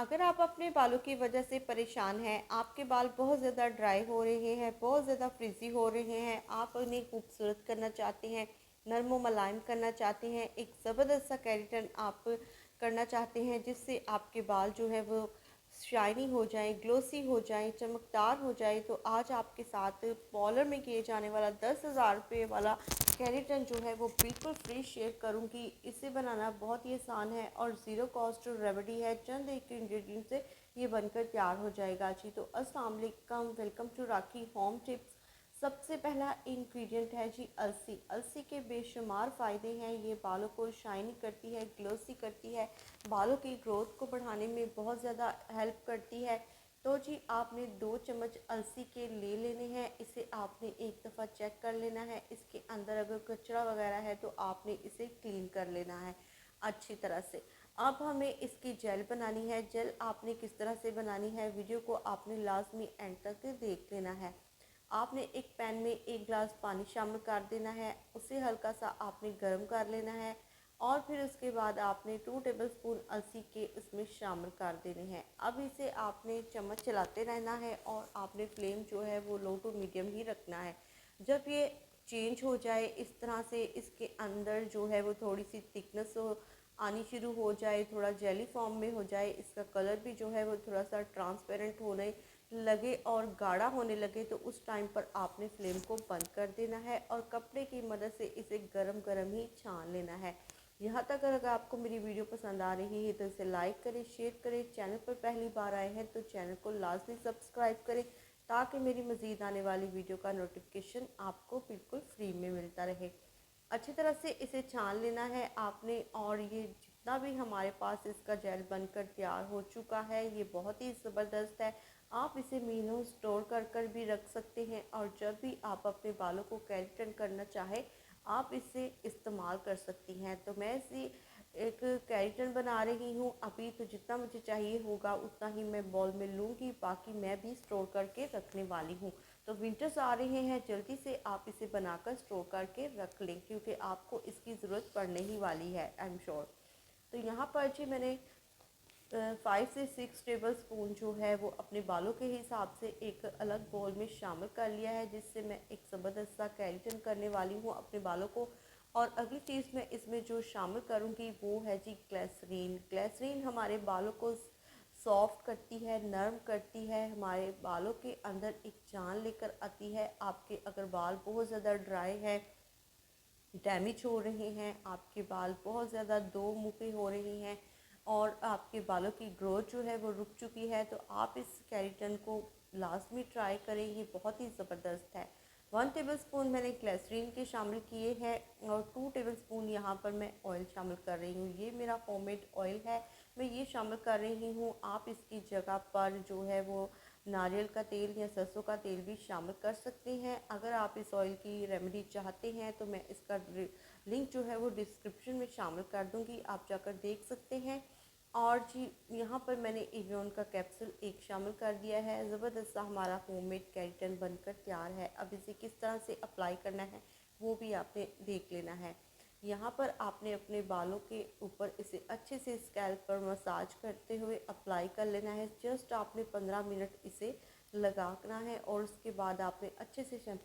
अगर आप अपने बालों की वजह से परेशान हैं, आपके बाल बहुत ज़्यादा ड्राई हो रहे हैं, बहुत ज़्यादा फ्रिजी हो रहे हैं, आप उन्हें खूबसूरत करना चाहते हैं, नरम व मुलायम करना चाहते हैं, एक ज़बरदस्त सा केराटिन आप करना चाहते हैं जिससे आपके बाल जो है वो शाइनी हो जाएं, ग्लोसी हो जाएं, चमकदार हो जाए, तो आज आपके साथ पार्लर में किए जाने वाला 10,000 रुपये वाला केराटिन जो है वो बिल्कुल फ्री शेयर करूंगी। इसे बनाना बहुत ही आसान है और ज़ीरो कॉस्ट रेमेडी है। चंद एक इंग्रेडिएंट से ये बनकर तैयार हो जाएगा जी। तो अस्सलाम वालेकुम, welcome to Rakhi home tips. सबसे पहला इंग्रेडिएंट है जी अलसी। अलसी के बेशुमार फ़ायदे हैं। ये बालों को शाइनी करती है, ग्लोसी करती है, बालों की ग्रोथ को बढ़ाने में बहुत ज़्यादा हेल्प करती है। तो जी आपने 2 चम्मच अलसी के ले लेने हैं। इसे आपने एक दफ़ा चेक कर लेना है। इसके अंदर अगर कचरा वगैरह है तो आपने इसे क्लीन कर लेना है अच्छी तरह से। अब हमें इसकी जेल बनानी है। जेल आपने किस तरह से बनानी है, वीडियो को आपने लाजमी एंड तक देख लेना है। आपने एक पैन में 1 गिलास पानी शामिल कर देना है। उसे हल्का सा आपने गर्म कर लेना है और फिर उसके बाद आपने 2 टेबलस्पून अलसी के इसमें शामिल कर देने हैं। अब इसे आपने चम्मच चलाते रहना है और आपने फ्लेम जो है वो लो टू मीडियम ही रखना है। जब ये चेंज हो जाए इस तरह से, इसके अंदर जो है वो थोड़ी सी थिकनेस आनी शुरू हो जाए, थोड़ा जेली फॉर्म में हो जाए, इसका कलर भी जो है वो थोड़ा सा ट्रांसपेरेंट होने लगे और गाढ़ा होने लगे, तो उस टाइम पर आपने फ्लेम को बंद कर देना है और कपड़े की मदद से इसे गरम गरम ही छान लेना है। यहाँ तक अगर आपको मेरी वीडियो पसंद आ रही है तो इसे लाइक करें, शेयर करें। चैनल पर पहली बार आए हैं तो चैनल को लाजमी सब्सक्राइब करें ताकि मेरी मज़ीद आने वाली वीडियो का नोटिफिकेशन आपको बिल्कुल फ्री में मिलता रहे। अच्छी तरह से इसे छान लेना है आपने। और ये जितना भी हमारे पास इसका जेल बनकर तैयार हो चुका है, ये बहुत ही ज़बरदस्त है। आप इसे महीनों स्टोर कर भी रख सकते हैं और जब भी आप अपने बालों को केराटिन करना चाहे आप इसे इस्तेमाल कर सकती हैं। तो मैं इसे एक केराटिन बना रही हूँ अभी, तो जितना मुझे चाहिए होगा उतना ही मैं बॉल में लूँगी, बाकी मैं भी स्टोर करके रखने वाली हूँ। तो विंटर्स आ रहे हैं, जल्दी से आप इसे बनाकर स्टोर करके रख लें क्योंकि आपको इसकी ज़रूरत पड़ने ही वाली है, आई एम श्योर। तो यहाँ पर जी मैंने 5 से 6 टेबल स्पून जो है वो अपने बालों के हिसाब से एक अलग बोल में शामिल कर लिया है, जिससे मैं एक ज़बरदस्त सा केराटिन करने वाली हूँ अपने बालों को। और अगली चीज़ मैं इसमें जो शामिल करूँगी वो है जी ग्लिसरीन। ग्लिसरीन हमारे बालों को सॉफ्ट करती है, नरम करती है, हमारे बालों के अंदर एक जान लेकर आती है। आपके अगर बाल बहुत ज़्यादा ड्राई है, डैमेज हो रहे हैं, आपके बाल बहुत ज़्यादा दो मुखे हो रहे हैं और आपके बालों की ग्रोथ जो है वो रुक चुकी है, तो आप इस केराटिन को लाजमी ट्राई करें। ये बहुत ही ज़बरदस्त है। 1 टेबल स्पून मैंने ग्लिसरीन के शामिल किए हैं और 2 टेबल स्पून यहाँ पर मैं ऑयल शामिल कर रही हूँ। ये मेरा होममेड ऑयल है, मैं ये शामिल कर रही हूँ। आप इसकी जगह पर जो है वो नारियल का तेल या सरसों का तेल भी शामिल कर सकते हैं। अगर आप इस ऑयल की रेमेडी चाहते हैं तो मैं इसका लिंक जो है वो डिस्क्रिप्शन में शामिल कर दूंगी, आप जाकर देख सकते हैं। और जी यहाँ पर मैंने एवियन का कैप्सूल एक शामिल कर दिया है। ज़बरदस्त सा हमारा होममेड केराटिन बनकर तैयार है। अब इसे किस तरह से अप्लाई करना है वो भी आपने देख लेना है। यहाँ पर आपने अपने बालों के ऊपर इसे अच्छे से स्कैल्प पर मसाज करते हुए अप्लाई कर लेना है। जस्ट आपने 15 मिनट इसे लगाना है और उसके बाद आपने अच्छे से शैम्पू